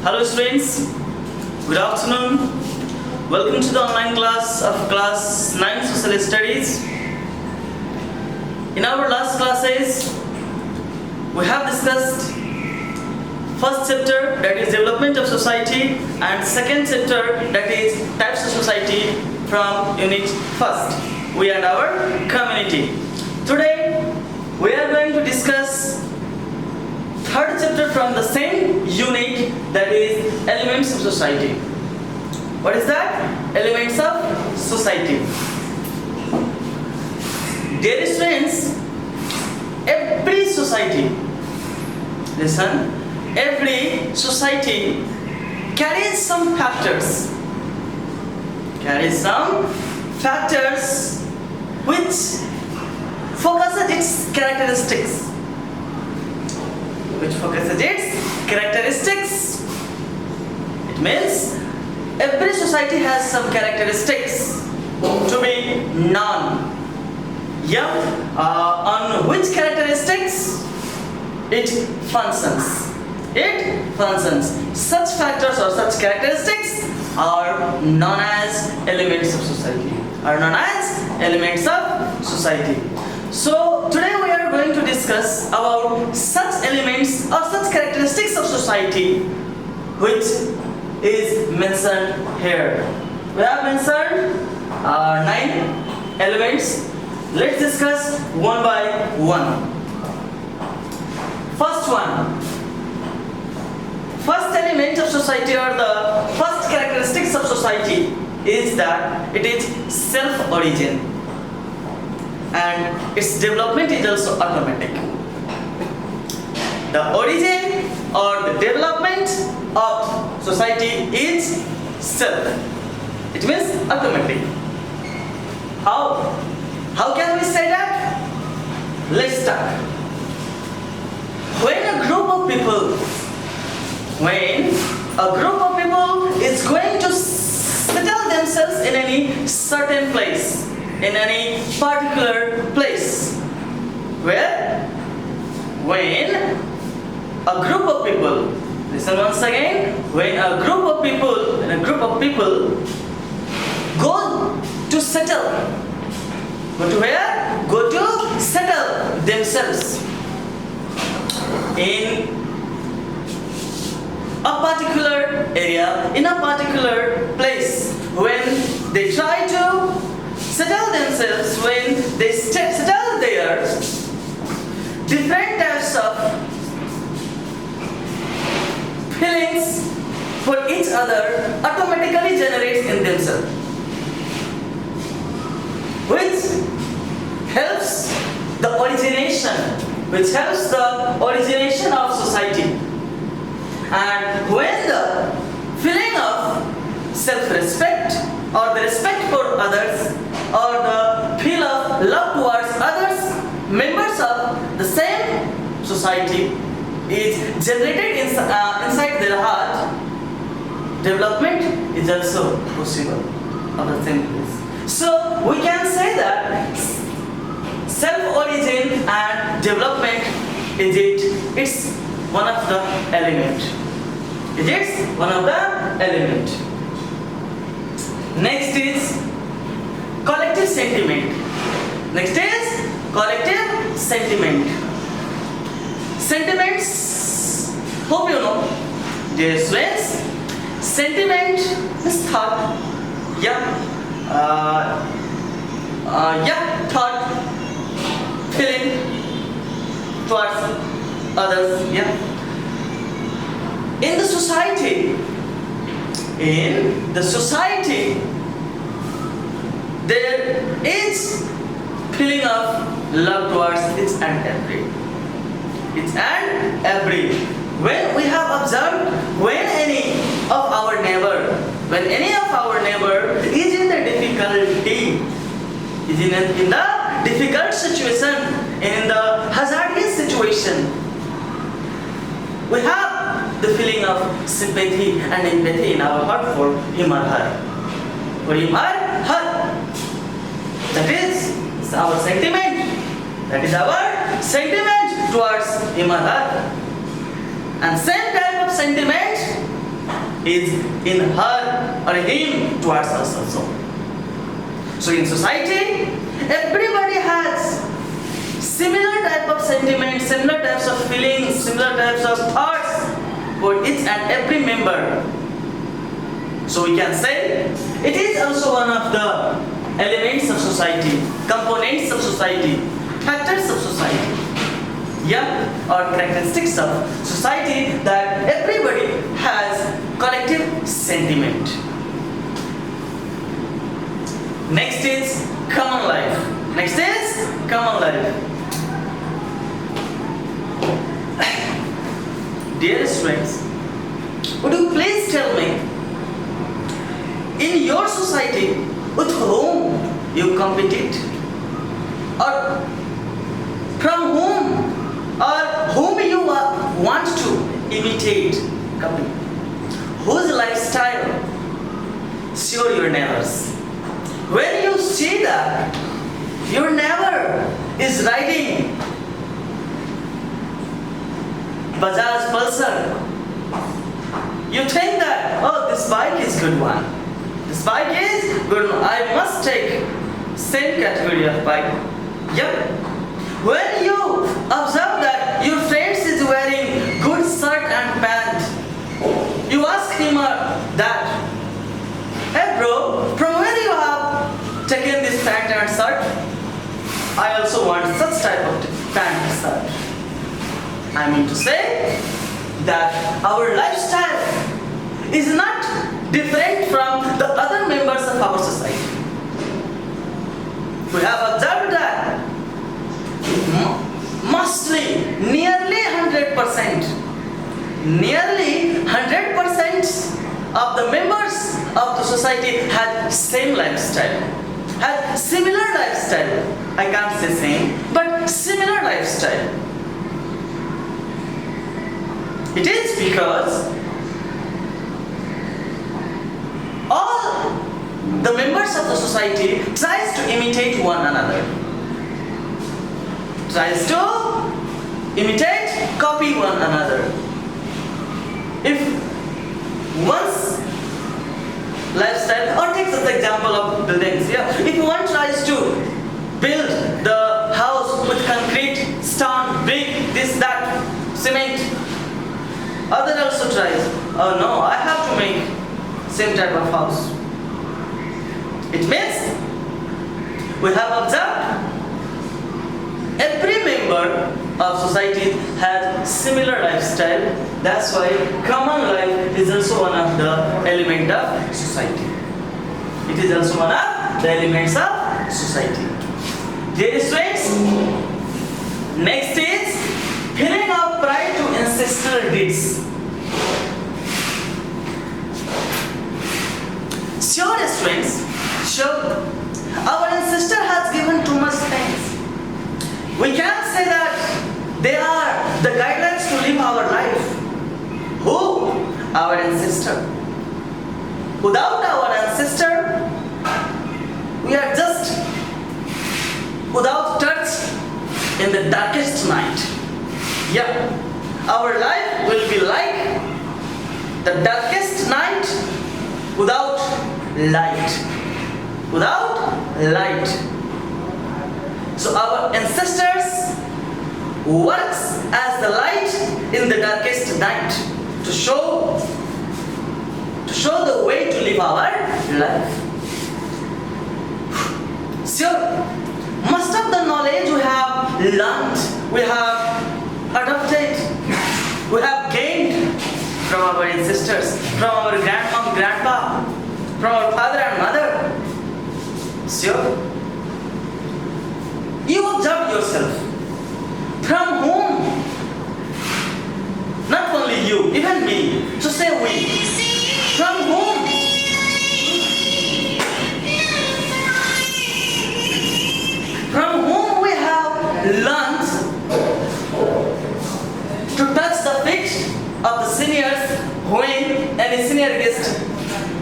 Hello students, good afternoon. Welcome to the online class of class 9 Social Studies. In our last classes, we have discussed first chapter, that is development of society, and second chapter, that is types of society, from unit first, we and our community. Today we are going to discuss third chapter from the same unit, that is elements of society. What is that? Elements of society. Dear students, every society, listen, every society carries some factors, which focuses its characteristics. It means every society has some characteristics to be known. On which characteristics it functions. Such factors or such characteristics are known as elements of society. So today we are going to discuss about such elements or such characteristics of society which is mentioned here. We have mentioned 9 elements. Let's discuss one by one. First one. First element of society, or the first characteristics of society, is that it is self-origin, and its development is also automatic. The origin or the development of society is self. It means automatic. How can we say that? Let's start. When a group of people is going to settle themselves in any certain place, in any particular place, when a group of people, listen once again, when a group of people go to settle, go to where? Go to settle themselves in a particular area, in a particular place. When they try to settle themselves, when they settle there, different types of feelings for each other automatically generates in themselves, which helps the origination of society. And when the feeling of self-respect or the respect for others or the feel of love towards others, members of the same society, is generated inside their heart, development is also possible of the same place. So we can say that self-origin and development it's one of the element. It is one of the element. Next is collective sentiment. Sentiments, hope you know, dear students, sentiment is thought. Thought, feeling towards others. In the society, there is feeling of love towards each and every. When we have observed, when any of our neighbor is in the difficulty, is in the difficult situation, in the hazardous situation, we have the feeling of sympathy and empathy in our heart for him or her. That is our sentiment. That is our sentiment towards him or her. And same type of sentiment is in her or him towards us also. So in society, everybody has similar type of sentiments, similar types of feelings, similar types of thoughts for each and every member. So we can say it is also one of the elements of society, components of society, factors of society, or characteristics of society, that everybody has collective sentiment. Next is common life. Next is common life. Dear students, would you please tell me, in your society, with whom you compete, or from whom or whom you want to imitate, copy, whose lifestyle suit your neighbors? When you see that your neighbor is riding Bajaj Pulsar, you think that, oh, this bike is good one. This bike is good one. I must take same category of bike. When you observe that your friend is wearing good shirt and pant, you ask him that, hey bro, from where you have taken this pant and shirt? I also want such type of pant and shirt. I mean to say that our lifestyle is not different from the other members of our society. We have observed that mostly, nearly 100% of the members of the society had same lifestyle, had similar lifestyle. I can't say same, but similar lifestyle. It is because all the members of the society tries to imitate one another. Tries to imitate, copy one another. If one's lifestyle, or take the example of buildings, if one tries to build the house with concrete, stone, brick, this, that, cement, other also tries, oh no, I have to make same type of house. It means we have observed every member of society has similar lifestyle. That's why common life is also one of the elements of society. It is also one of the elements of society. Dear students, next is feeling of pride to ancestral deeds. Sure students, sure, our ancestor has given too much things. We can't say that they are the guidelines to live our life. Who? Our ancestor. Without our ancestor, we are just without touch in the darkest night. Our life will be like the darkest night without light. Without light. So our ancestors works as the light in the darkest night to show the way to live our life. Sure, most of the knowledge we have learned, we have adopted, we have gained from our ancestors, from our grandmom, grandpa, from our father and mother. Sure. You observe yourself. From whom? Not only you, even me. So say we. From whom? From whom we have learned to touch the feet of the seniors when any senior guest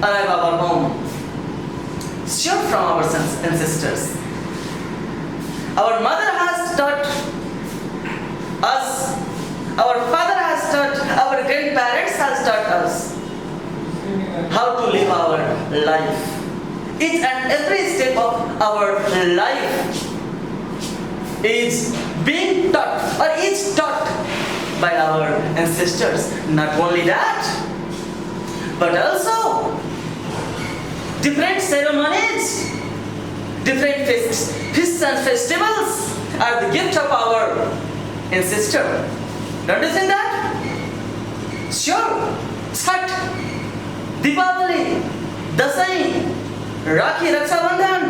arrive our home. Sure, from our ancestors. Our mother has taught us, our father has taught, our grandparents has taught us. how to live our life. Each and every step of our life is being taught or is taught by our ancestors. Not only that, but also different ceremonies, different feasts and festivals are the gift of our ancestor. Don't you think that? Sure. Chhat, Deepavali, Dasai, Rakhi, Raksha Bandhan.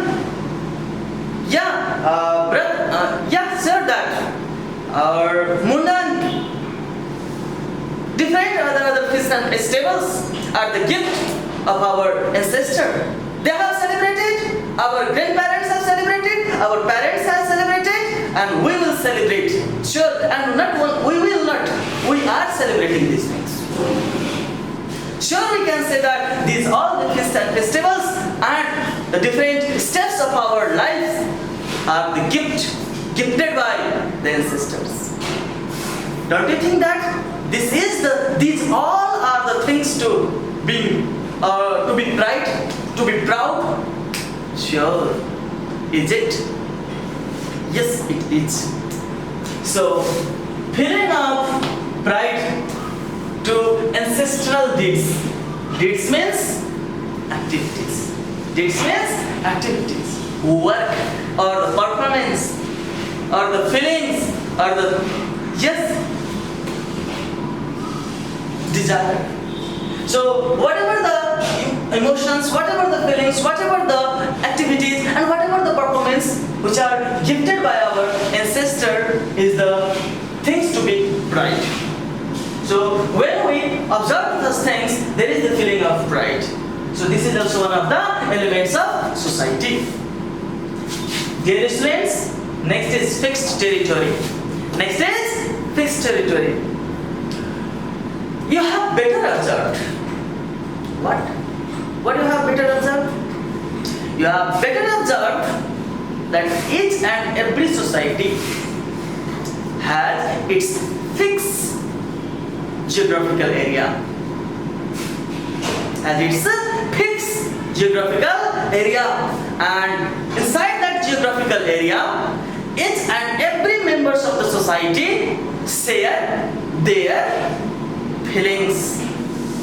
Sir, that. Or Mundan. Different other feasts and festivals are the gift of our ancestor. They have celebrated, our grandparents have celebrated, our parents have celebrated, and we will celebrate. Sure, and we are celebrating these things. Sure, we can say that these all the feasts and festivals and the different steps of our lives are the gifted by the ancestors. Don't you think that these all are the things to be bright, to be proud? Sure. Is it? Yes, it is. So, feeling of pride to ancestral deeds. Deeds means activities. Deeds means activities. Work or the performance or the feelings or the desire. So whatever the emotions, whatever the feelings, whatever the activities and whatever the performance which are gifted by our ancestor is the things to be pride. So when we observe those things, there is the feeling of pride. So this is also one of the elements of society. Dear students, next is fixed territory. Next is fixed territory. You have better observed. What? What you have better observed? You have better observed that each and every society has its fixed geographical area. Has its fixed geographical area, and inside that geographical area, each and every members of the society share their feelings,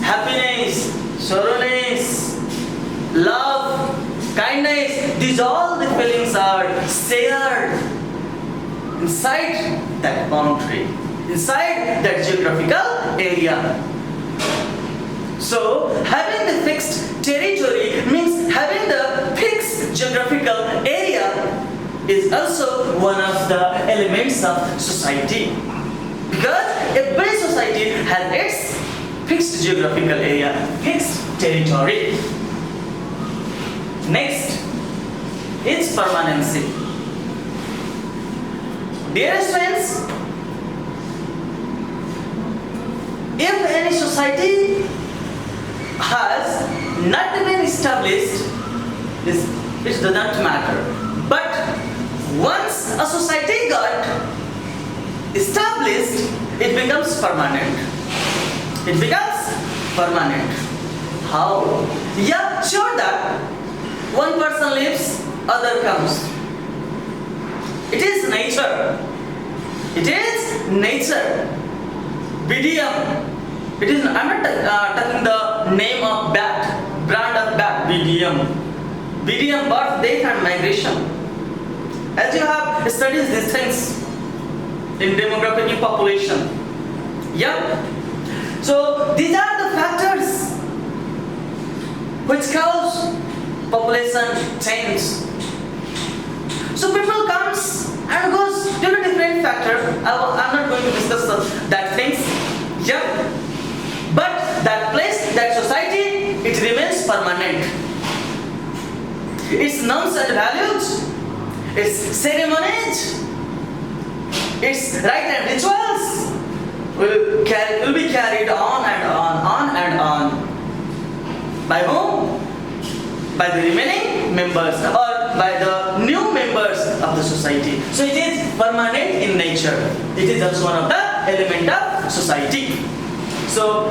happiness, sorrowness, love, kindness. These all the feelings are shared inside that boundary, inside that geographical area. So having the fixed territory means having the fixed geographical area is also one of the elements of society, because every society has its fixed geographical area, fixed territory. Next is permanency. Dear friends, if any society has not been established, it does not matter. But once a society got established, it becomes permanent. It becomes permanent. How? Yeah, sure that one person leaves, other comes. It is nature. It is nature. BDM. It is. I'm not talking the name of bat, brand of bat. BDM. BDM, birth, death, and migration. As you have studied these things in demographic in population. Yeah. So these are the factors which cause population change. So people comes and goes due to different factors. I'm not going to discuss that things. Yeah. But that place, that society, it remains permanent. Its norms and values, its ceremonies, its rites and rituals will be carried on and on. By whom? By the remaining members or by the new members of the society. So it is permanent in nature. It is also one of the element of society. So